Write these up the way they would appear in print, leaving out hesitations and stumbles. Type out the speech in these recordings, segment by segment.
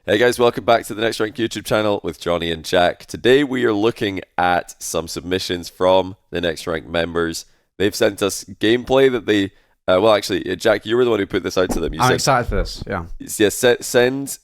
Hey guys, welcome back to the Next Rank YouTube channel with Johnny and Jack. Today we are looking at some submissions from the Next Rank members. They've sent us gameplay that they, well actually, Jack, you were the one who put this out to them. I'm excited for this, yeah. Send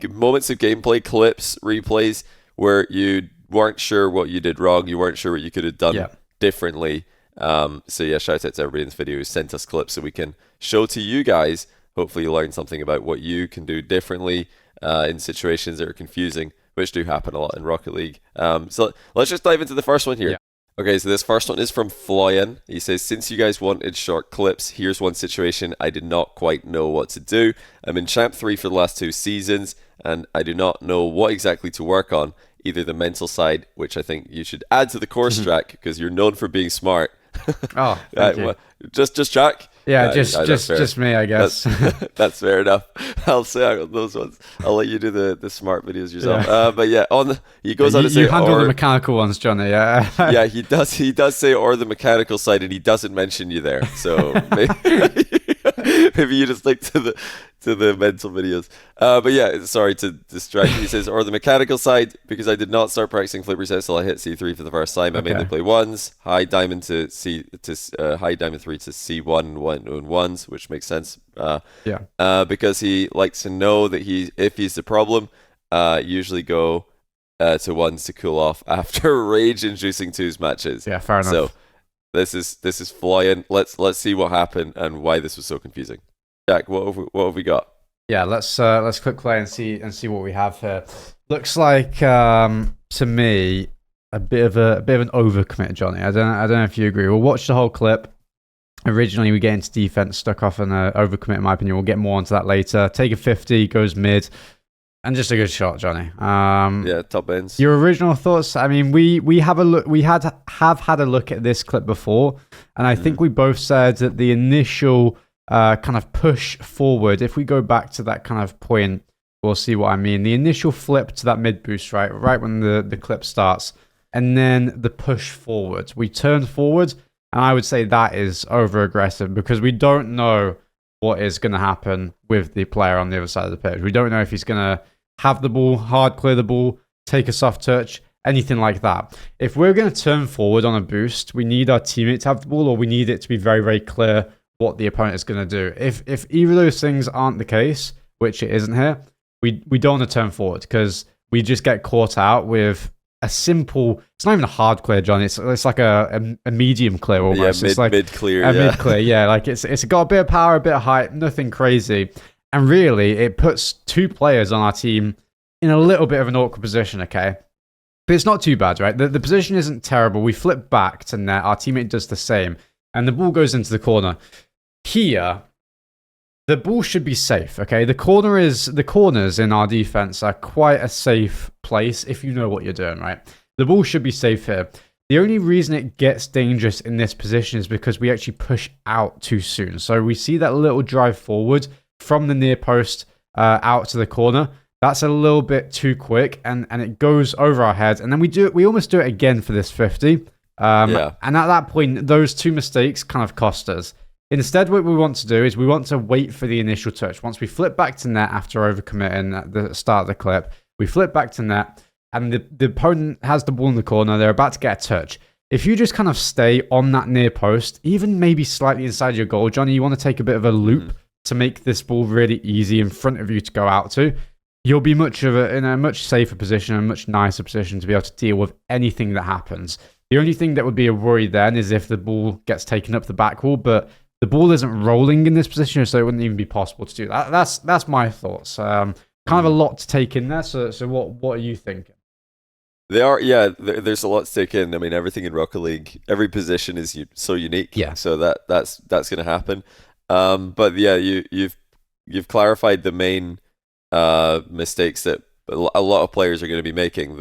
moments of gameplay, clips, replays, where you weren't sure what you did wrong, you weren't sure what you could have done differently. So yeah, shout out to everybody in this video who sent us clips so we can show to you guys. Hopefully you learn something about what you can do differently in situations that are confusing, which do happen a lot in Rocket League. So let's just dive into the first one here. Yeah. Okay, so this first one is from Floyan. He says, since you guys wanted short clips, here's one situation I did not quite know what to do. I'm in Champ 3 for the last 2 seasons, and I do not know what exactly to work on, either the mental side, which I think you should add to the course, Jack, because you're known for being smart. Oh, thank you. Just Jack? Yeah, just me, I guess. That's fair enough. I'll say out those ones. I'll let you do the smart videos yourself. Yeah. But yeah, he goes on to say, you handle the mechanical ones, Johnny. Yeah. Yeah, he does say or the mechanical side, and he doesn't mention you there. So maybe you just stick to the mental videos. But yeah, sorry to distract you. He says, or the mechanical side, because I did not start practicing flip resets till I hit C3 for the first time. I mainly play ones, high diamond to high diamond 3 to C1 and ones, which makes sense. Because he likes to know that if he's the problem, usually go to ones to cool off after rage inducing twos matches. Yeah, fair enough. So this is flying. Let's see what happened and why this was so confusing. Jack, what have we got? Yeah, let's click play and see what we have here. Looks like to me a bit of an overcommit, Johnny. I don't know if you agree. We'll watch the whole clip. Originally, we get into defense, stuck off on an overcommit, in my opinion. We'll get more onto that later. Take a 50, goes mid, and just a good shot, Johnny. Yeah, top ends. Your original thoughts? I mean, we have a look. We have had a look at this clip before, and I think we both said that the initial kind of push forward. If we go back to that kind of point, we'll see what I mean. The initial flip to that mid boost, right when the clip starts, and then the push forward. We turn forward. And I would say that is over-aggressive because we don't know what is going to happen with the player on the other side of the pitch. We don't know if he's going to have the ball, hard clear the ball, take a soft touch, anything like that. If we're going to turn forward on a boost, we need our teammate to have the ball or we need it to be very, very clear what the opponent is going to do. If either of those things aren't the case, which it isn't here, we don't want to turn forward because we just get caught out with a simple, it's not even a hard clear, John. It's like a medium clear almost. Yeah, it's like mid clear. Mid clear, yeah. Like it's got a bit of power, a bit of height, nothing crazy. And really, it puts 2 players on our team in a little bit of an awkward position, okay? But it's not too bad, right? The position isn't terrible. We flip back to net. Our teammate does the same. And the ball goes into the corner. Here, the ball should be safe, okay? The corners in our defense are quite a safe place if you know what you're doing, right? The ball should be safe here. The only reason it gets dangerous in this position is because we actually push out too soon. So we see that little drive forward from the near post out to the corner. That's a little bit too quick, and it goes over our heads. And then we almost do it again for this 50. And at that point, those 2 mistakes kind of cost us. Instead, what we want to do is we want to wait for the initial touch. Once we flip back to net after overcommitting at the start of the clip, we flip back to net, and the opponent has the ball in the corner. They're about to get a touch. If you just kind of stay on that near post, even maybe slightly inside your goal, Johnny, you want to take a bit of a loop to make this ball really easy in front of you to go out to. You'll be in a much safer position, a much nicer position to be able to deal with anything that happens. The only thing that would be a worry then is if the ball gets taken up the back wall, but the ball isn't rolling in this position, so it wouldn't even be possible to do that. That's my thoughts. Kind of a lot to take in there. So what are you thinking? There's a lot to take in. I mean, everything in Rocket League, every position is so unique. Yeah. So that's going to happen. But yeah, you've clarified the main mistakes that a lot of players are going to be making.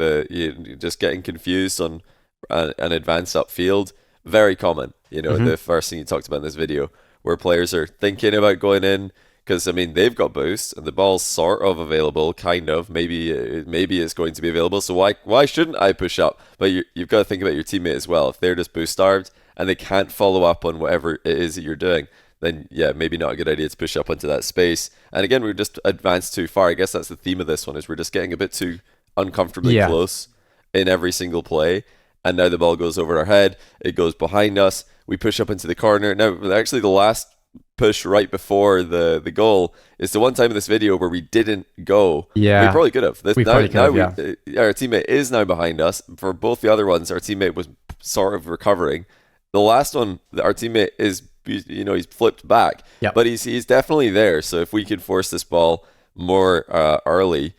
Just getting confused on an advance upfield, very common. The first thing you talked about in this video, where players are thinking about going in because I mean they've got boost and the ball's sort of available, kind of. Maybe it's going to be available. So why shouldn't I push up? But you've got to think about your teammate as well. If they're just boost starved and they can't follow up on whatever it is that you're doing, then yeah, maybe not a good idea to push up into that space. And again, we're just advanced too far. I guess that's the theme of this one, is we're just getting a bit too uncomfortably Yeah. close in every single play. And now the ball goes over our head, it goes behind us, we push up into the corner. Now, actually, the last push right before the goal is the one time in this video where we didn't go. Yeah. We probably could have. We probably could have, our teammate is now behind us. For both the other ones, our teammate was sort of recovering. The last one, our teammate is, he's flipped back, Yep. but he's definitely there. So if we could force this ball more early,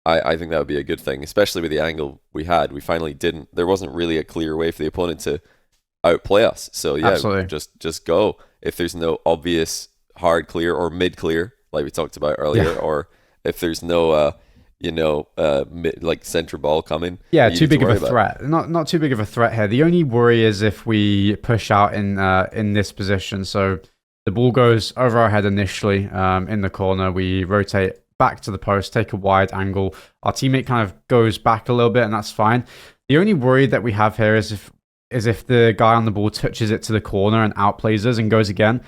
I think that would be a good thing, especially with the angle we had. We finally didn't. There wasn't really a clear way for the opponent to outplay us. So yeah, Absolutely. just go. If there's no obvious hard clear or mid clear, like we talked about earlier, or if there's no like center ball coming. Yeah, too big of a threat. Not too big of a threat here. The only worry is if we push out in this position. So the ball goes over our head initially in the corner. We rotate back to the post, take a wide angle. Our teammate kind of goes back a little bit, and that's fine. The only worry that we have here is if the guy on the ball touches it to the corner and outplays us and goes again.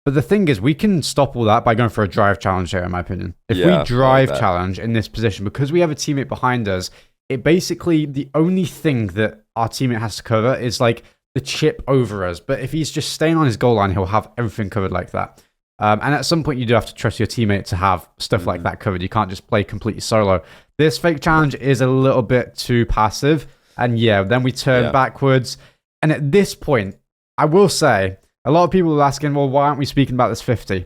But the thing is, we can stop all that by going for a drive challenge here, in my opinion. If we drive challenge in this position, because we have a teammate behind us, it basically, the only thing that our teammate has to cover is like the chip over us. But if he's just staying on his goal line, he'll have everything covered like that. And at some point, you do have to trust your teammate to have stuff like that covered. You can't just play completely solo. This fake challenge is a little bit too passive. And yeah, then we turn backwards. And at this point, I will say, a lot of people are asking, well, why aren't we speaking about this 50?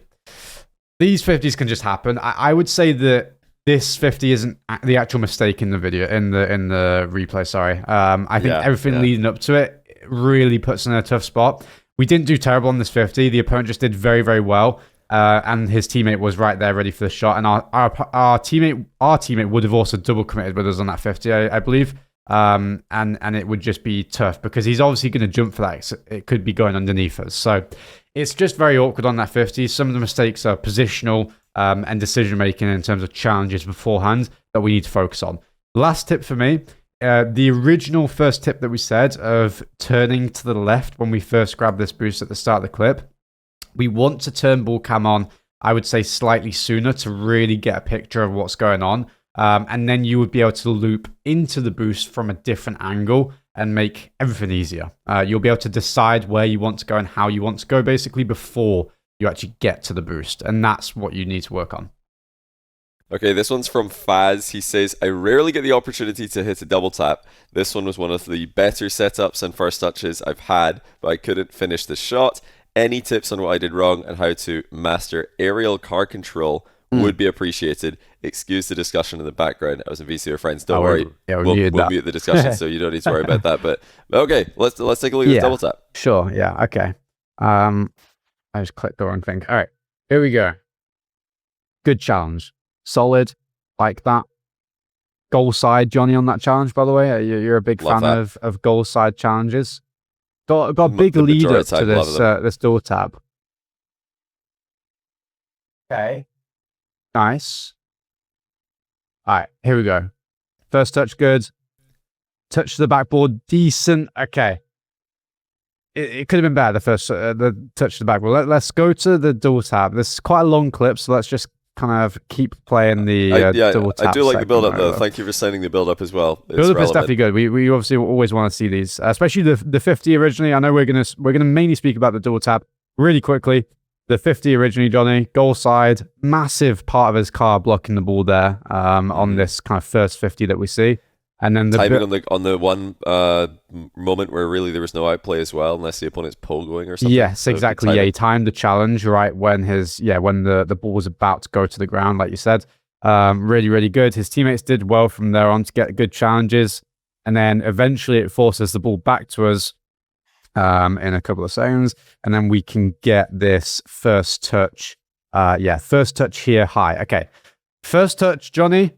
These 50s can just happen. I would say that this 50 isn't the actual mistake in the video, in the replay, sorry. I think everything leading up to it really puts us in a tough spot. We didn't do terrible on this 50. The opponent just did very, very well. And his teammate was right there ready for the shot. And our teammate would have also double committed with us on that 50, I believe. And it would just be tough because he's obviously going to jump for that. So it could be going underneath us. So it's just very awkward on that 50. Some of the mistakes are positional and decision making in terms of challenges beforehand that we need to focus on. Last tip for me, the original first tip that we said of turning to the left when we first grab this boost at the start of the clip. We want to turn ball cam on, I would say slightly sooner to really get a picture of what's going on. And then you would be able to loop into the boost from a different angle and make everything easier. You'll be able to decide where you want to go and how you want to go, basically, before you actually get to the boost. And that's what you need to work on. Okay, this one's from Faz. He says, I rarely get the opportunity to hit a double tap. This one was one of the better setups and first touches I've had, but I couldn't finish the shot. Any tips on what I did wrong and how to master aerial car control would be appreciated. Excuse the discussion in the background. I was in VC with friends. Don't worry. We'll mute the discussion, so you don't need to worry about that. But okay, let's take a look at the double tap. Sure. Yeah. Okay. I just clicked the wrong thing. All right. Here we go. Good challenge. Solid. Like that. Goal side, Johnny, on that challenge, by the way. You're a big fan of goal side challenges. Got a big lead up to this door tab. Okay. Nice. All right, here we go. First touch, good. Touch to the backboard, decent. Okay. It could have been better, the touch to the backboard. Let's go to the double tap. This is quite a long clip, so let's just kind of keep playing the double tap. I do like the build-up, though. Thank you for sending the build-up as well. The build-up is definitely good. We obviously always want to see these, especially the 50 originally. I know we're gonna mainly speak about the double tap really quickly. The 50 originally, Johnny, goal side, massive part of his car blocking the ball there on this kind of first 50 that we see. And then the timing on the one moment where really there was no outplay as well, unless the opponent's pole going or something. Yes, so exactly. Yeah, he timed the challenge right when the ball was about to go to the ground, like you said. Really, really good. His teammates did well from there on to get good challenges. And then eventually it forces the ball back to us in a couple of seconds, and then we can get this first touch. First touch here, high. Okay, first touch, Johnny,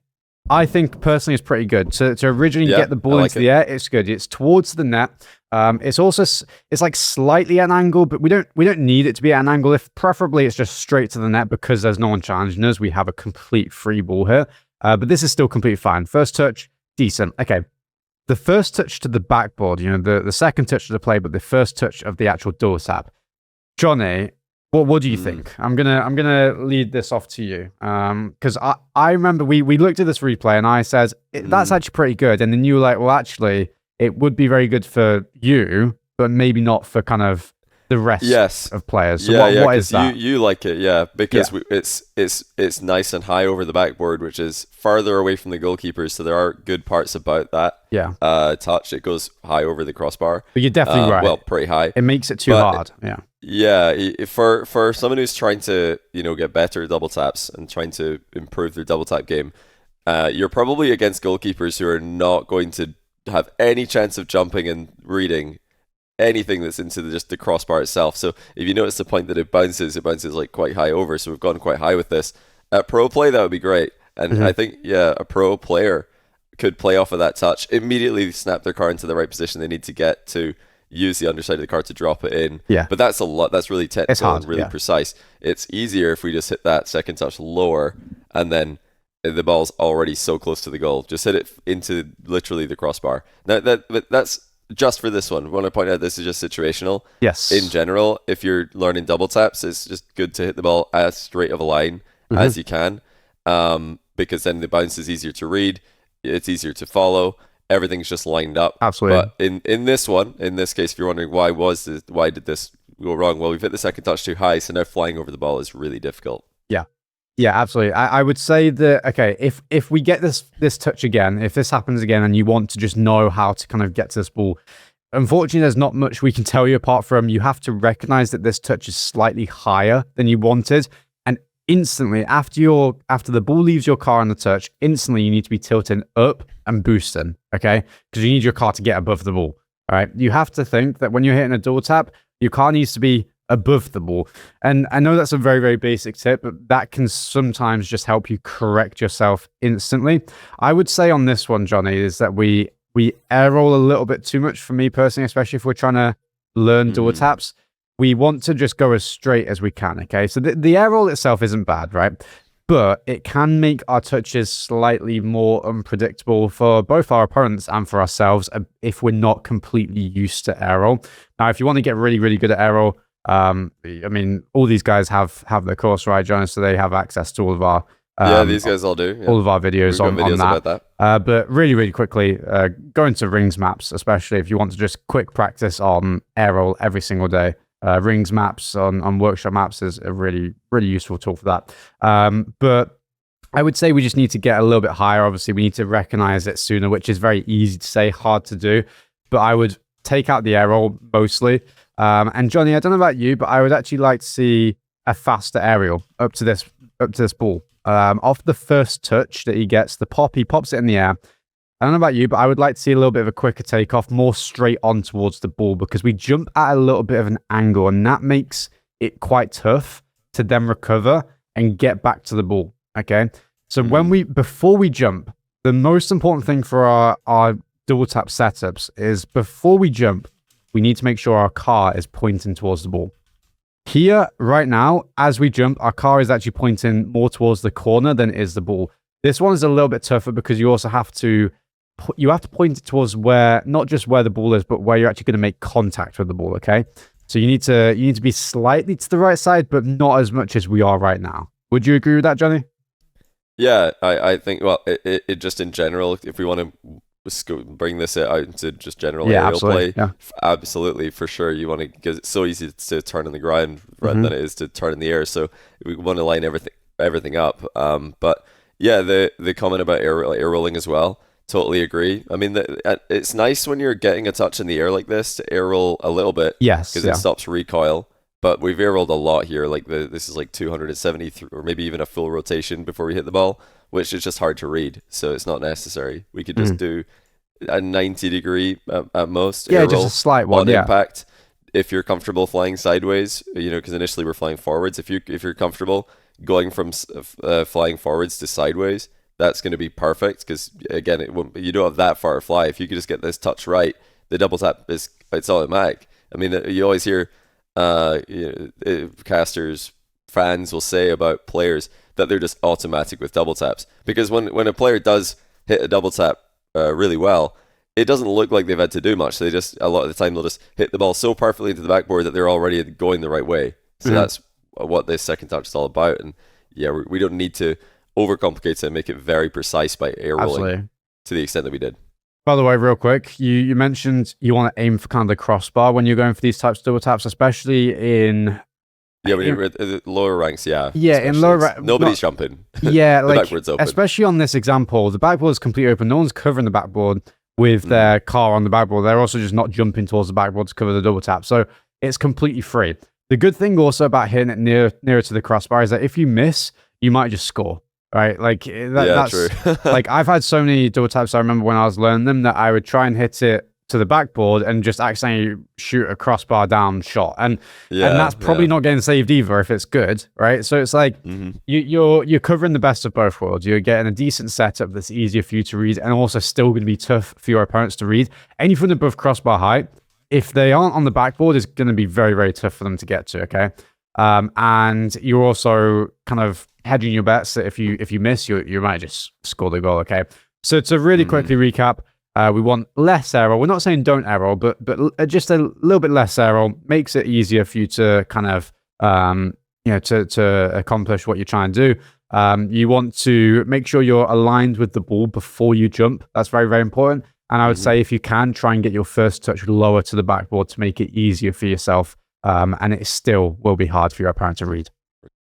I think personally is pretty good. To originally get the ball into the air, it's good. It's towards the net. It's like slightly at an angle, but we don't need it to be at an angle. If preferably it's just straight to the net because there's no one challenging us. We have a complete free ball here, but this is still completely fine. First touch, decent. Okay. The first touch to the backboard, the second touch to the play, but the first touch of the actual door tap. Johnny, What do you Mm, think? I'm gonna lead this off to you. Because I remember we looked at this replay and I said that's mm. actually pretty good, and then you were like, well, actually, it would be very good for you, but maybe not for kind of the rest Yes. of players. So Yeah, what yeah, what is because that? you like it, yeah, Yeah. because it's nice and high over the backboard, which is farther away from the goalkeepers. So there are good parts about that Yeah. touch. It goes high over the crossbar. But you're definitely Well, right. pretty high. It makes it too But hard. Yeah. yeah, for someone who's trying to get better at double taps and trying to improve their double tap game, you're probably against goalkeepers who are not going to have any chance of jumping and reading anything that's into just the crossbar itself. So if you notice the point that it bounces like quite high over. So we've gone quite high with this. At pro play, that would be great. And Mhm. I think, yeah, a pro player could play off of that touch, immediately snap their car into the right position they need to get to use the underside of the car to drop it in. Yeah. But that's a lot. That's really It's technical hard. and really Yeah. precise. It's easier if we just hit that second touch lower and then the ball's already so close to the goal. Just hit it into literally the crossbar. That's just for this one. I want to point out this is just situational. In Yes. general, if you're learning double taps, it's just good to hit the ball as straight of a line Hmm. as you can, because then the bounce is easier to read, it's easier to follow, everything's just lined up. Absolutely. But in this one, in this case, if you're wondering why did this go wrong, well, we've hit the second touch too high, so now flying over the ball is really difficult. Yeah. Yeah, absolutely. I would say that okay, if we get this touch again, if this happens again, and you want to just know how to kind of get to this ball, unfortunately, there's not much we can tell you apart from you have to recognize that this touch is slightly higher than you wanted, and instantly after the ball leaves your car on the touch, instantly you need to be tilting up and boosting, okay? Because you need your car to get above the ball. All right, you have to think that when you're hitting a double tap, your car needs to be above the ball. And I know that's a very, very basic tip, but that can sometimes just help you correct yourself instantly. I would say on this one, Johnny, is that we air roll a little bit too much for me personally, especially if we're trying to learn double taps. We want to just go as straight as we can, okay? So the air roll itself isn't bad, right? But it can make our touches slightly more unpredictable for both our opponents and for ourselves if we're not completely used to air roll. Now, if you want to get really, really good at air roll, I mean, all these guys have their course, right, John? So they have access to all of our Yeah, these guys all do. Yeah. all of our videos We've got on videos that. about that. But really, really quickly, go into rings maps, especially if you want to just quick practice on air roll every single day. Rings maps on workshop maps is a really, really useful tool for that. But I would say we just need to get a little bit higher. Obviously, we need to recognize it sooner, which is very easy to say, hard to do. But I would take out the air roll mostly. And Johnny, I don't know about you, but I would actually like to see a faster aerial up to this ball. Off the first touch that he gets, he pops it in the air. I don't know about you, but I would like to see a little bit of a quicker takeoff, more straight on towards the ball, because we jump at a little bit of an angle, and that makes it quite tough to then recover and get back to the ball. Okay, so before we jump, the most important thing for our double tap setups is before we jump, we need to make sure our car is pointing towards the ball. Here, right now, as we jump, our car is actually pointing more towards the corner than it is the ball. This one is a little bit tougher because you also have to point it towards not just where the ball is, but where you're actually going to make contact with the ball. Okay, so you need to be slightly to the right side, but not as much as we are right now. Would you agree with that, Johnny? Yeah, I think, well, it just in general, if we want to bring this out into just general aerial absolutely. play, absolutely, for sure, you want to, because it's so easy to turn on the ground rather than it is to turn in the air, so we want to line everything up. But yeah, the comment about air rolling as well, totally agree. I mean, it's nice when you're getting a touch in the air like this to air roll a little bit, Yes, because it stops recoil. But we've air rolled a lot here. Like this is like 270 or maybe even a full rotation before we hit the ball, which is just hard to read. So it's not necessary. We could just do a 90-degree at most. Yeah, air just roll a slight one. on Yeah, impact. If you're comfortable flying sideways, because initially we're flying forwards. If you're comfortable going from flying forwards to sideways, that's going to be perfect. Because again, you don't have that far to fly. If you could just get this touch right, the double tap it's automatic. I mean, you always hear. Casters, fans will say about players that they're just automatic with double taps, because when a player does hit a double tap really well, it doesn't look like they've had to do much. They just, a lot of the time, they'll just hit the ball so perfectly into the backboard that they're already going the right way. So what this second touch is all about. And yeah, we don't need to overcomplicate it and make it very precise by air rolling Absolutely. to the extent that we did. By the way, real quick, you mentioned you want to aim for kind of the crossbar when you're going for these types of double taps, especially in Yeah, when you're at the lower ranks, yeah. Yeah, in lower nobody's jumping. Yeah, the like backboard's open. especially on this example, the backboard is completely open. No one's covering the backboard with their car on the backboard. They're also just not jumping towards the backboard to cover the double tap. So it's completely free. The good thing also about hitting it nearer to the crossbar is that if you miss, you might just score. Right? Like that's true. like I've had so many double taps. I remember when I was learning them that I would try and hit it to the backboard and just accidentally shoot a crossbar down shot, and that's probably not getting saved either if it's good, right? So it's like you're covering the best of both worlds. You're getting a decent setup that's easier for you to read, and also still going to be tough for your opponents to read. Anything above crossbar height, if they aren't on the backboard, is going to be very, very tough for them to get to. Okay, and you're also kind of hedging your bets that if you miss, you might just score the goal. Okay, so to really quickly recap. We want less error. We're not saying don't error, but just a little bit less error makes it easier for you to kind of to accomplish what you're trying to do. You want to make sure you're aligned with the ball before you jump. That's very, very important. And I would say if you can, try and get your first touch lower to the backboard to make it easier for yourself. And it still will be hard for your opponent to read.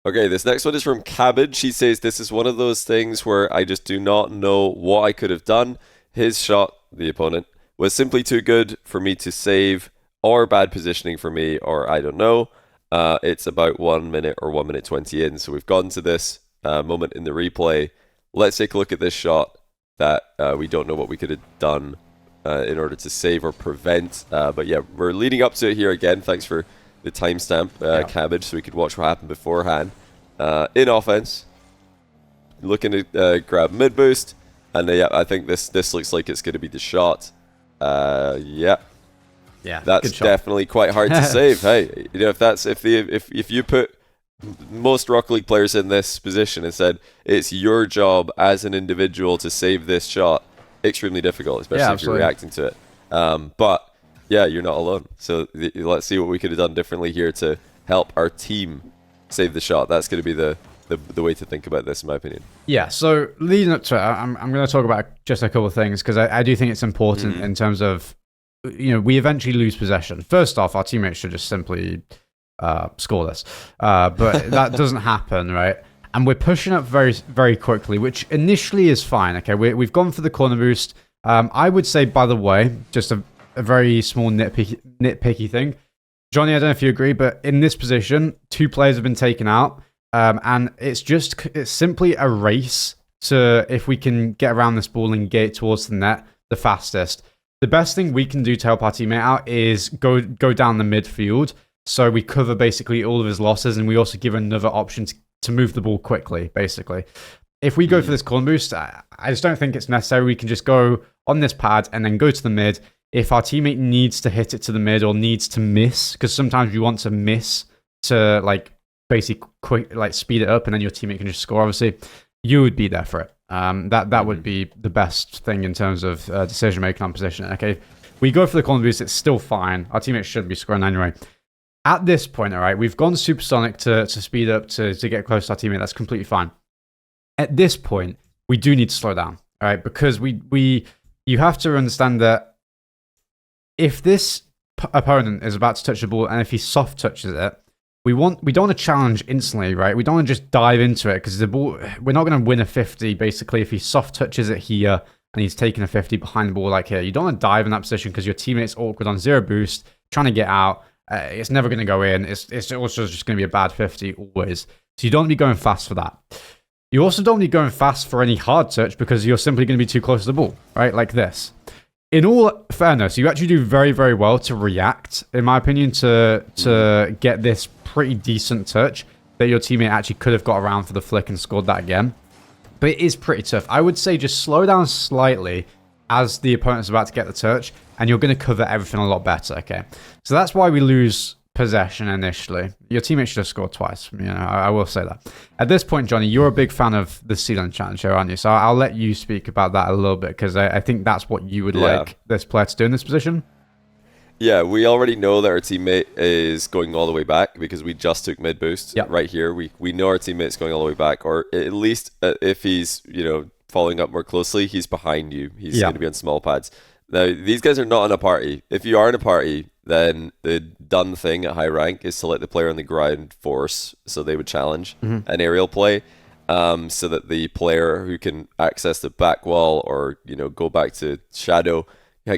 Okay, this next one is from Cabbage. She says, this is one of those things where I just do not know what I could have done. His shot, the opponent, was simply too good for me to save, or bad positioning for me, or I don't know. It's about 1 minute or 1 minute 20 in, so we've gotten to this moment in the replay. Let's take a look at this shot that we don't know what we could have done in order to save or prevent. But yeah, we're leading up to it here again. Thanks for the timestamp, Cabbage, so we could watch what happened beforehand. In offense, looking to grab mid boost. And yeah, I think this looks like it's going to be the shot. Yeah, that's definitely quite hard to save. Hey, you know, if you put most Rocket League players in this position and said it's your job as an individual to save this shot, extremely difficult, especially if you're reacting to it. But yeah, you're not alone. So let's see what we could have done differently here to help our team save the shot. That's going to be the way to think about this, in my opinion. Yeah, so leading up to it, I'm going to talk about just a couple of things, because I do think it's important in terms of, we eventually lose possession. First off, our teammates should just simply score this. But that doesn't happen, right? And we're pushing up very, very quickly, which initially is fine. Okay, we've gone for the corner boost. I would say, by the way, just a very small nitpicky thing. Johnny, I don't know if you agree, but in this position, 2 players have been taken out. And it's simply a race to, if we can get around this ball and get it towards the net the fastest. The best thing we can do to help our teammate out is go down the midfield, so we cover basically all of his losses, and we also give another option to move the ball quickly, basically. If we go for this corner boost, I just don't think it's necessary. We can just go on this pad and then go to the mid. If our teammate needs to hit it to the mid or needs to miss, because sometimes you want to miss to basically quick, speed it up, and then your teammate can just score. Obviously, you would be there for it. That would be the best thing in terms of decision making on position. Okay, we go for the corner boost. It's still fine. Our teammates should be scoring anyway. At this point, all right, we've gone supersonic to speed up to get close to our teammate. That's completely fine. At this point, we do need to slow down, all right, because you have to understand that if this opponent is about to touch the ball, and if he soft touches it, we don't want to challenge instantly, right? We don't want to just dive into it, because the ball, we're not going to win a 50 basically if he soft touches it here and he's taking a 50 behind the ball like here. You don't want to dive in that position because your teammate's awkward on 0 boost, trying to get out. It's never going to go in. It's also just going to be a bad 50 always. So you don't want to be going fast for that. You also don't want to be going fast for any hard touch, because you're simply going to be too close to the ball, right? Like this. In all fairness, you actually do very, very well to react, in my opinion, to get this pretty decent touch that your teammate actually could have got around for the flick and scored that again. But it is pretty tough. I would say just slow down slightly as the opponent's about to get the touch, and you're going to cover everything a lot better, okay? So that's why we lose possession initially. Your teammate should have scored twice. I will say that. At this point, Johnny, you're a big fan of the Ceiling Challenge here, aren't you? So I'll let you speak about that a little bit, because I think that's what you would like this player to do in this position. Yeah, we already know that our teammate is going all the way back because we just took mid boost right here. We know our teammate's going all the way back, or at least if he's following up more closely, he's behind you. He's going to be on small pads. Now these guys are not in a party. If you are in a party, then the done thing at high rank is to let the player on the ground force, so they would challenge an aerial play, so that the player who can access the back wall or go back to shadow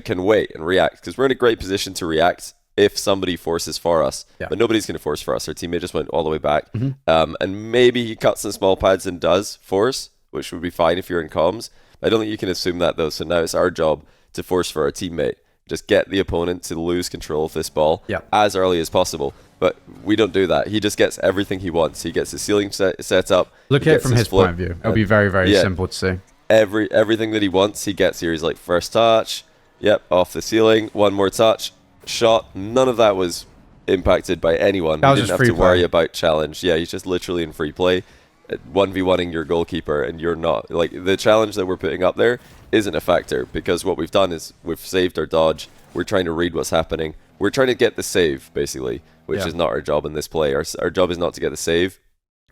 can wait and react, because we're in a great position to react if somebody forces for us. But nobody's going to force for us. Our teammate just went all the way back. And maybe he cuts in small pads and does force, which would be fine if you're in comms. I don't think you can assume that, though. So now it's our job to force for our teammate. Just get the opponent to lose control of this ball as early as possible. But we don't do that. He just gets everything he wants. He gets his ceiling set up. Look at it from his point of view. It'll be very, very simple to see. Everything that he wants, he gets here. He's like, first touch. Yep, off the ceiling. One more touch. Shot. None of that was impacted by anyone. That was he didn't just have to worry about challenge. Yeah, he's just literally in free play. 1v1ing your goalkeeper, and you're not. Like, the challenge that we're putting up there isn't a factor, because what we've done is we've saved our dodge. We're trying to read what's happening. We're trying to get the save, basically, which is not our job in this play. Our job is not to get the save.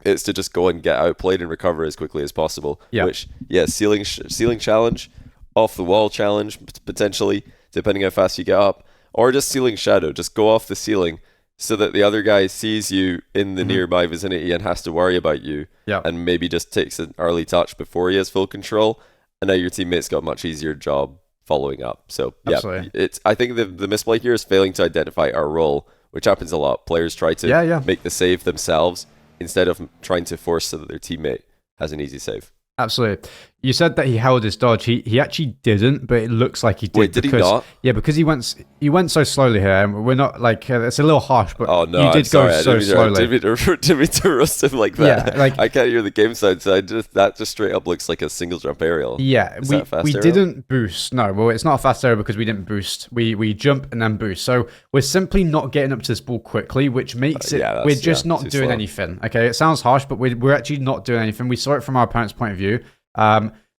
It's to just go and get outplayed and recover as quickly as possible. Which, ceiling challenge, off the wall challenge, potentially, depending how fast you get up, or just ceiling shadow. Just go off the ceiling so that the other guy sees you in the nearby vicinity and has to worry about you, and maybe just takes an early touch before he has full control, and now your teammate's got a much easier job following up. So I think the misplay here is failing to identify our role, which happens a lot. Players try to make the save themselves instead of trying to force so that their teammate has an easy save. Absolutely. You said that he held his dodge. He actually didn't, but it looks like he did. Wait, did he not? Yeah, because he went so slowly here. And we're not like it's a little harsh, but you did go so slowly. I didn't mean to roast him like that. Yeah, like, I can't hear the game sound, so that just straight up looks like a single jump aerial. Yeah, we didn't boost. No, well, it's not a fast aerial because we didn't boost. We jump and then boost. So we're simply not getting up to this ball quickly, which makes it we're just not doing anything. Okay, it sounds harsh, but we're actually not doing anything. We saw it from our opponent's point of view.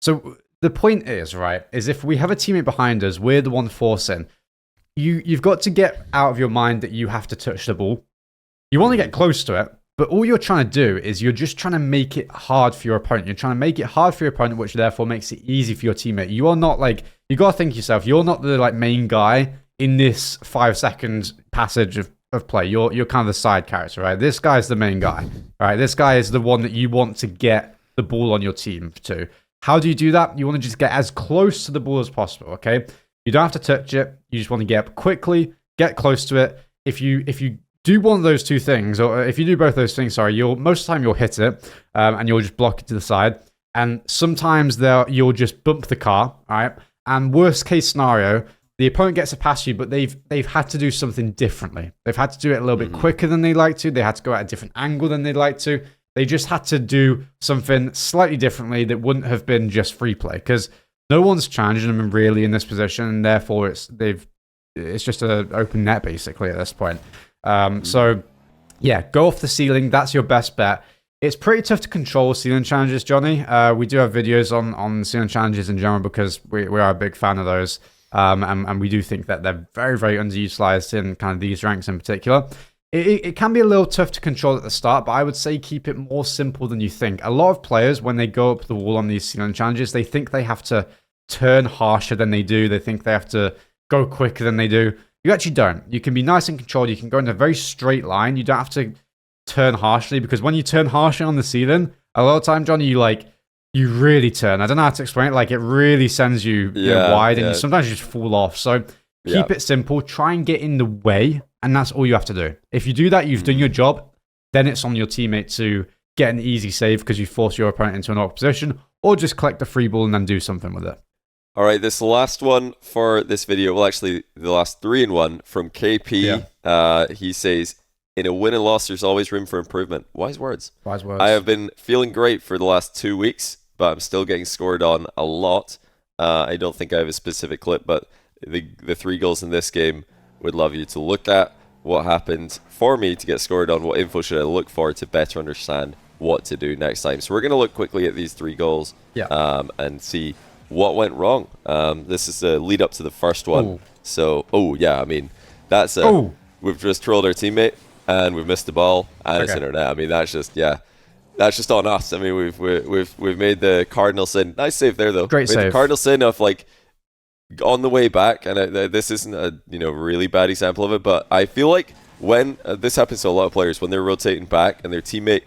So the point is, right, is if we have a teammate behind us, we're the one forcing. You've got to get out of your mind that you have to touch the ball. You want to get close to it, but all you're trying to do is you're just trying to make it hard for your opponent. You're trying to make it hard for your opponent, which therefore makes it easy for your teammate. You are not like, you got to think yourself, you're not the like main guy in this 5-second passage of play. You're kind of the side character, right? This guy's the main guy, right? This guy is the one that you want to get the ball on your team to. How do you do that? You want to just get as close to the ball as possible, okay? You don't have to touch it. You just want to get up quickly, get close to it. If you do one of those two things, or if you do both those things, most of the time you'll hit it, and you'll just block it to the side. And sometimes you'll just bump the car, all right? And worst case scenario, the opponent gets it past you, but they've had to do something differently. They've had to do it a little bit quicker than they'd like to. They had to go at a different angle than they'd like to. They just had to do something slightly differently that wouldn't have been just free play, because no one's challenging them really in this position, and therefore it's just an open net basically at this point. So yeah, go off the ceiling. That's your best bet. It's pretty tough to control ceiling challenges, Johnny. We do have videos on ceiling challenges in general because we are a big fan of those, and we do think that they're very, very underutilized in kind of these ranks in particular. It can be a little tough to control at the start, but I would say keep it more simple than you think. A lot of players, when they go up the wall on these ceiling challenges, they think they have to turn harsher than they do. They think they have to go quicker than they do. You actually don't. You can be nice and controlled. You can go in a very straight line. You don't have to turn harshly, because when you turn harshly on the ceiling, a lot of time, Johnny, you really turn. I don't know how to explain it. Like, it really sends you wide, and sometimes you just fall off. So keep it simple. Try and get in the way, and that's all you have to do. If you do that, you've done your job. Then it's on your teammate to get an easy save because you force your opponent into an awkward position, or just collect the free ball and then do something with it. All right, this last one for this video, well, actually, the last 3 in 1 from KP. He says, in a win and loss, there's always room for improvement. Wise words. Wise words. I have been feeling great for the last 2 weeks, but I'm still getting scored on a lot. I don't think I have a specific clip, but the 3 goals in this game, would love you to look at what happened for me to get scored on. What info should I look for to better understand what to do next time? So we're going to look quickly at these 3 goals and see what went wrong. This is the lead up to the first one. Ooh. So, I mean, That's Oh, we've just trolled our teammate and we've missed the ball and it's okay. internet. I mean, that's just on us. I mean, we've made the cardinal sin. Nice save there though. Great Made the save. cardinal sin of like on the way back, and this isn't a really bad example of it, but I feel like when this happens to a lot of players when they're rotating back and their teammate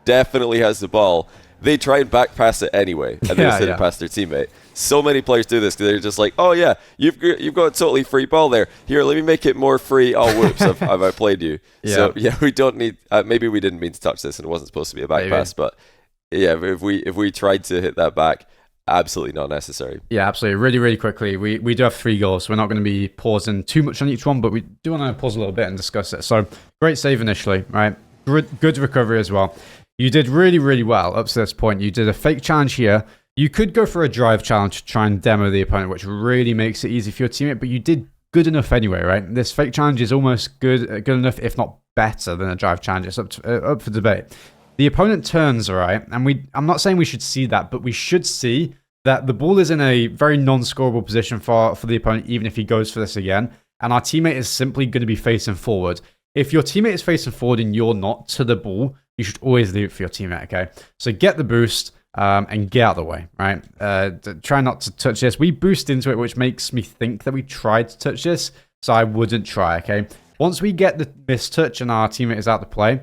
definitely has the ball, they try and back pass it anyway, and they just hit it past their teammate. So many players do this because they're just like, oh yeah, you've got a totally free ball there. Here, let me make it more free. Oh whoops, I've outplayed you. Yeah. So yeah, we don't need. Maybe we didn't mean to touch this, and it wasn't supposed to be a back pass, but yeah, if we tried to hit that back. Absolutely not necessary. Yeah, absolutely. Really, really quickly, we do have 3 goals, so we're not going to be pausing too much on each one, but we do want to pause a little bit and discuss it. So, great save initially, right? Good recovery as well. You did really, really well up to this point. You did a fake challenge here. You could go for a drive challenge to try and demo the opponent, which really makes it easy for your teammate, but you did good enough anyway, right? This fake challenge is almost good enough, if not better than a drive challenge. It's up for debate. The opponent turns, all right, and I'm not saying we should see that, but we should see that the ball is in a very non-scorable position for the opponent, even if he goes for this again, and our teammate is simply going to be facing forward. If your teammate is facing forward and you're not to the ball, you should always leave it for your teammate, okay? So get the boost and get out of the way, right? Try not to touch this. We boost into it, which makes me think that we tried to touch this, so I wouldn't try, okay? Once we get the mistouch and our teammate is out to play,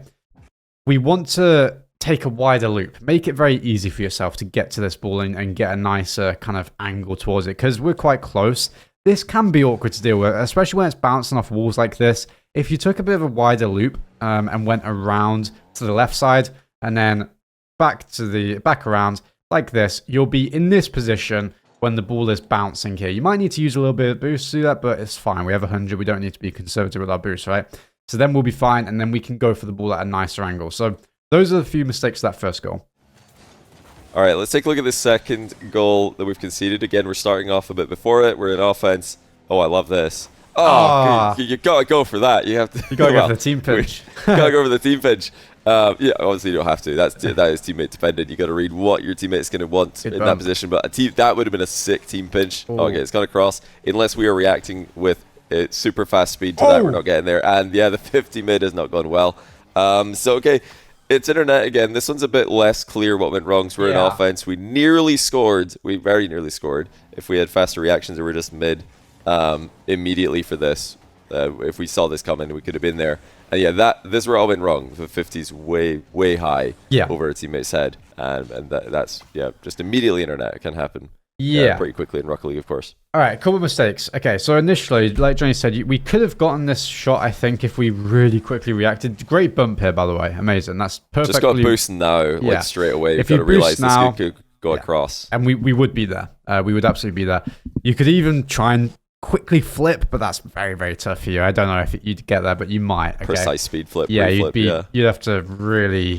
we want to take a wider loop. Make it very easy for yourself to get to this ball and get a nicer kind of angle towards it, because we're quite close. This can be awkward to deal with, especially when it's bouncing off walls like this. If you took a bit of a wider loop and went around to the left side and then back around like this, you'll be in this position when the ball is bouncing here. You might need to use a little bit of boost to do that, but it's fine. We have 100. We don't need to be conservative with our boost, right? So then we'll be fine, and then we can go for the ball at a nicer angle. So those are the few mistakes of that first goal. All right, let's take a look at the second goal that we've conceded. Again, we're starting off a bit before it. We're in offense. Oh, I love this. Oh, you got to go for that. You have to. You got to go for the team pinch. Got to go for the team pinch. Yeah, obviously you don't have to. That is teammate dependent. You got to read what your teammate is going to want in that position. But that would have been a sick team pinch. Ooh. Okay, it's gone across. Unless we are reacting with super fast speed to that, we're not getting there. And yeah, the 50 mid has not gone well. So okay, it's internet again. This one's a bit less clear what went wrong. So we're in offense. We nearly scored. We very nearly scored. If we had faster reactions, or we're just mid immediately for this. If we saw this coming, we could have been there. And yeah, this where all went wrong. The 50's way high over a teammate's head, and that's just immediately internet. It can happen. Pretty quickly in Rocket League, of course. All right, a couple of mistakes. Okay, so initially, like Johnny said, we could have gotten this shot, I think, if we really quickly reacted. Great bump here, by the way. Amazing. That's perfectly... Just got to boost now, like straight away. You've got to realize this could go across. And we would be there. We would absolutely be there. You could even try and quickly flip, but that's very, very tough for you. I don't know if you'd get there, but you might. Okay? Precise speed flip. Yeah, you'd have to really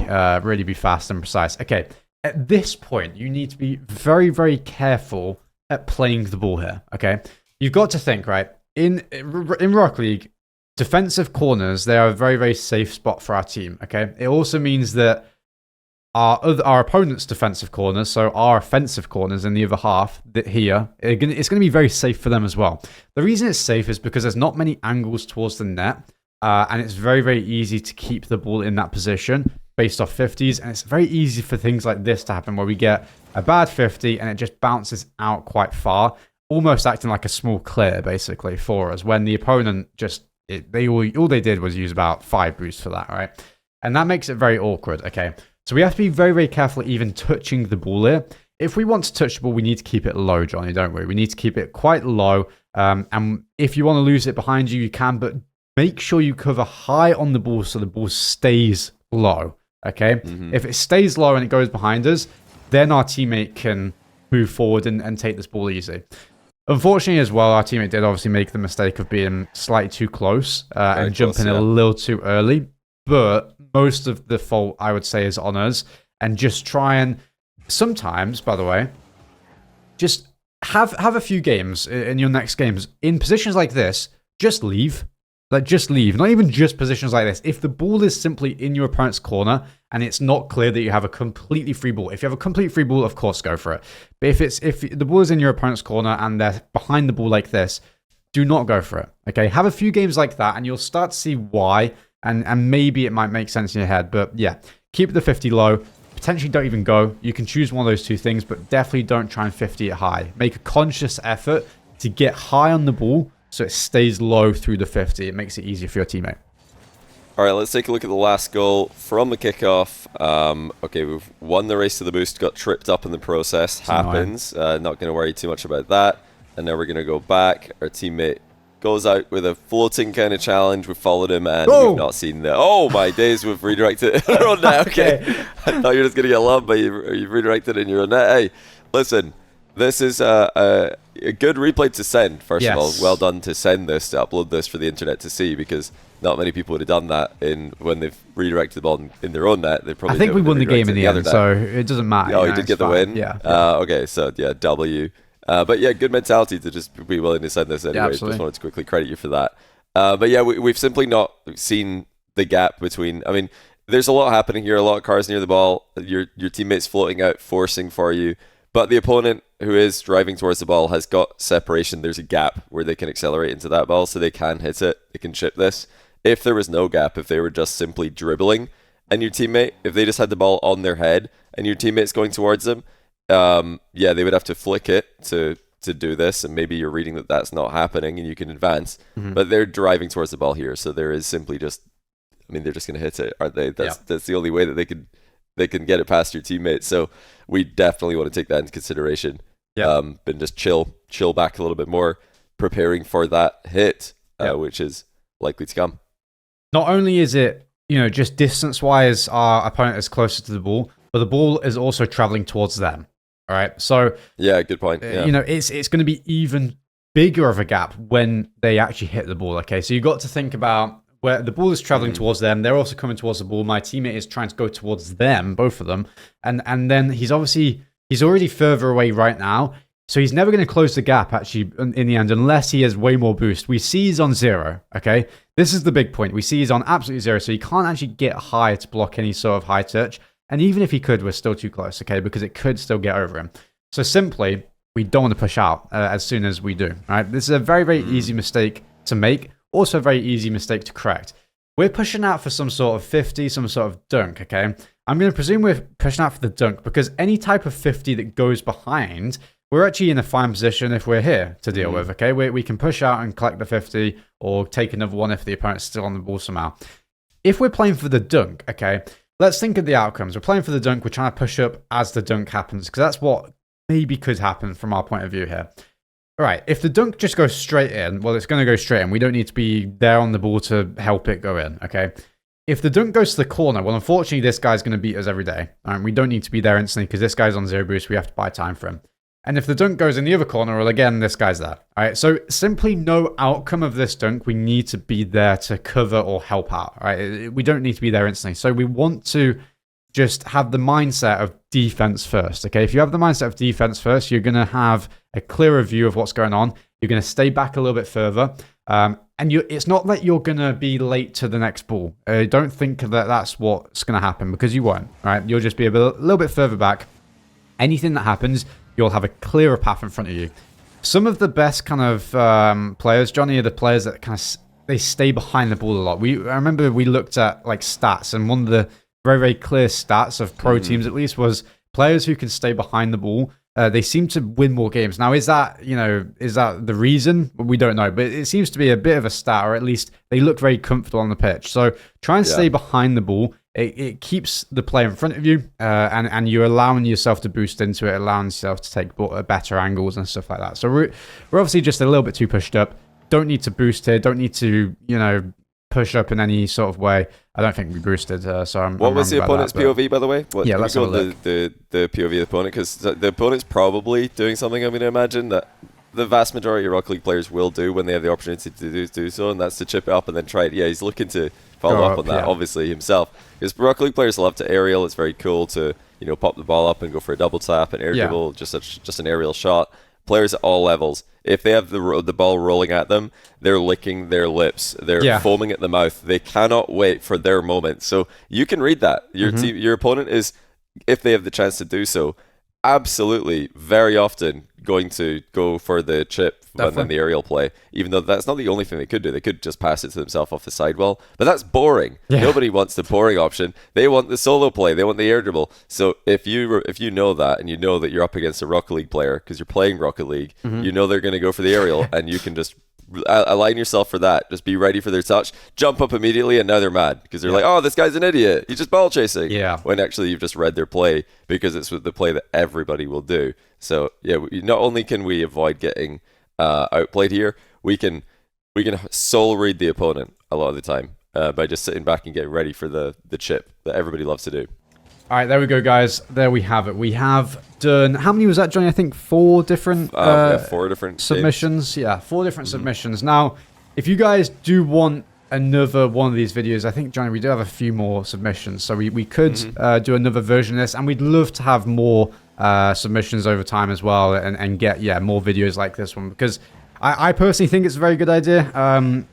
be fast and precise. Okay, at this point, you need to be very, very careful at playing the ball here, okay? You've got to think, right? In Rocket League, defensive corners, they are a very, very safe spot for our team, okay? It also means that our opponent's defensive corners, so our offensive corners in the other half here, it's going to be very safe for them as well. The reason it's safe is because there's not many angles towards the net, and it's very, very easy to keep the ball in that position based off 50s, and it's very easy for things like this to happen where we get a bad 50 and it just bounces out quite far, almost acting like a small clear basically for us, when the opponent all they did was use about 5 boosts for that, right? And that makes it very awkward, okay? So we have to be very, very careful even touching the ball here. If we want to touch the ball, we need to keep it low, Johnny, don't we? We need to keep it quite low, and if you want to lose it behind you, you can, but make sure you cover high on the ball so the ball stays low, okay? Mm-hmm. If it stays low and it goes behind us, then our teammate can move forward and take this ball easy. Unfortunately as well, our teammate did obviously make the mistake of being slightly too close and jumping a little too early, but most of the fault, I would say, is on us. And just try and sometimes, by the way, just have a few games in your next games in positions like this. Just leave. Like, just leave. Not even just positions like this. If the ball is simply in your opponent's corner and it's not clear that you have a completely free ball. If you have a complete free ball, of course, go for it. But if the ball is in your opponent's corner and they're behind the ball like this, do not go for it. Okay, have a few games like that, and you'll start to see why, and maybe it might make sense in your head. But yeah, keep the 50 low. Potentially don't even go. You can choose one of those two things, but definitely don't try and 50 it high. Make a conscious effort to get high on the ball so it stays low through the 50. It makes it easier for your teammate. All right, let's take a look at the last goal from the kickoff. Okay, we've won the race to the boost, got tripped up in the process. Happens. Not going to worry too much about that. And now we're going to go back. Our teammate goes out with a floating kind of challenge. We followed him, and we've not seen the... Oh, my days, we've redirected it in our own net. Okay. I thought you were just going to get lumped, but you've redirected it in your own net. Hey, listen, this is a good replay to send, first of all. Well done to send this, to upload this for the internet to see, because not many people would have done that when they've redirected the ball in their own net. They probably I think we won the game in the end, so it doesn't matter. Oh, you did get the win? Yeah. Okay, so yeah, W. But yeah, good mentality to just be willing to send this anyway. Yeah, just wanted to quickly credit you for that. But yeah, we've simply not seen the gap between... I mean, there's a lot happening here, a lot of cars near the ball, your teammates floating out, forcing for you. But the opponent who is driving towards the ball has got separation. There's a gap where they can accelerate into that ball, so they can hit it. They can chip this. If there was no gap, if they were just simply dribbling, and your teammate, if they just had the ball on their head, and your teammate's going towards them, yeah, they would have to flick it to do this, and maybe you're reading that that's not happening, and you can advance. But they're driving towards the ball here, so there is simply just... I mean, they're just going to hit it, aren't they? That's the only way that they can get it past your teammates. So we definitely want to take that into consideration. And just chill back a little bit more, preparing for that hit, which is likely to come. Not only is it, just distance-wise, our opponent is closer to the ball, but the ball is also traveling towards them. All right, so yeah, good point. Yeah. It's going to be even bigger of a gap when they actually hit the ball. Okay, so you got to think about where the ball is traveling towards them. They're also coming towards the ball. My teammate is trying to go towards them, both of them, and then he's already further away right now. So he's never going to close the gap, actually, in the end, unless he has way more boost. We see he's on 0, okay? This is the big point. We see he's on absolutely 0, so he can't actually get high to block any sort of high touch. And even if he could, we're still too close, okay? Because it could still get over him. So simply, we don't want to push out as soon as we do, all right? This is a very, very easy mistake to make. Also a very easy mistake to correct. We're pushing out for some sort of 50, some sort of dunk, okay? I'm going to presume we're pushing out for the dunk because any type of 50 that goes behind... We're actually in a fine position if we're here to deal with, okay? We can push out and collect the 50 or take another one if the opponent's still on the ball somehow. If we're playing for the dunk, okay, let's think of the outcomes. We're playing for the dunk. We're trying to push up as the dunk happens because that's what maybe could happen from our point of view here. All right, if the dunk just goes straight in, well, it's going to go straight in. We don't need to be there on the ball to help it go in, okay? If the dunk goes to the corner, well, unfortunately, this guy's going to beat us every day. All right, we don't need to be there instantly because this guy's on 0 boost. We have to buy time for him. And if the dunk goes in the other corner, well, again, this guy's there. All right, so simply no outcome of this dunk. We need to be there to cover or help out. All right, we don't need to be there instantly. So we want to just have the mindset of defense first. Okay, if you have the mindset of defense first, you're going to have a clearer view of what's going on. You're going to stay back a little bit further. And it's not that you're going to be late to the next ball. Don't think that that's what's going to happen because you won't. All right, you'll just be a little bit further back. Anything that happens, you'll have a clearer path in front of you. Some of the best kind of players, Johnny, are the players that kind of they stay behind the ball a lot. I remember we looked at like stats, and one of the very, very clear stats of pro teams at least was players who can stay behind the ball. They seem to win more games. Now, is that the reason? We don't know, but it seems to be a bit of a stat, or at least they look very comfortable on the pitch. So try and stay behind the ball. It keeps the play in front of you, and you're allowing yourself to boost into it, allowing yourself to take better angles and stuff like that. So we're obviously just a little bit too pushed up. Don't need to boost here. Don't need to, push up in any sort of way. I don't think we boosted. What was the opponent's POV, by the way? Yeah, let's have a look. The POV of the opponent, because the opponent's probably doing something, I'm going to imagine, that the vast majority of Rocket League players will do when they have the opportunity to do so, and that's to chip it up and then try it. Yeah, he's looking to follow up on that, obviously, himself. Because Rocket League players love to aerial. It's very cool to, pop the ball up and go for a double tap, an air dribble, just an aerial shot. Players at all levels, if they have the ball rolling at them, they're licking their lips. They're foaming at the mouth. They cannot wait for their moment. So you can read that. Your opponent is, if they have the chance to do so, absolutely very often going to go for the chip and then the aerial play, even though that's not the only thing they could do. They could just pass it to themselves off the sidewall, but that's boring. Yeah. Nobody wants the boring option. They want the solo play. They want the air dribble. So if you know that, and you know that you're up against a Rocket League player because you're playing Rocket League, you know they're going to go for the aerial, and you can just align yourself for that. Just be ready for their touch, jump up immediately, and now they're mad because they're like, oh, this guy's an idiot, he's just ball chasing. Yeah, when actually you've just read their play, because it's the play that everybody will do. So yeah, not only can we avoid getting outplayed here, we can soul read the opponent a lot of the time by just sitting back and getting ready for the chip that everybody loves to do. All right, there we go, guys. There we have it. We have done, how many was that, Johnny? I think 4 different 4 different submissions. games. Yeah, 4 different submissions. Now, if you guys do want another one of these videos, I think, Johnny, we do have a few more submissions, so we could do another version of this, and we'd love to have more submissions over time as well, and get more videos like this one, because I personally think it's a very good idea.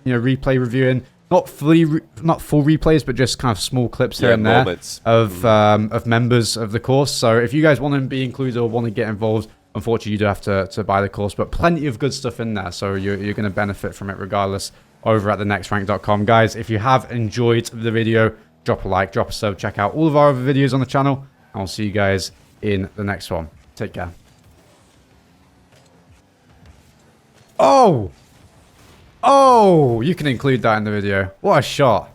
Replay reviewing. Not full replays, but just kind of small clips here and there of members of the course. So if you guys want to be included or want to get involved, unfortunately you do have to buy the course, but plenty of good stuff in there. So you're going to benefit from it regardless over at thenextrank.com. Guys, if you have enjoyed the video, drop a like, drop a sub, check out all of our other videos on the channel, and I'll see you guys in the next one. Take care. Oh, you can include that in the video. What a shot.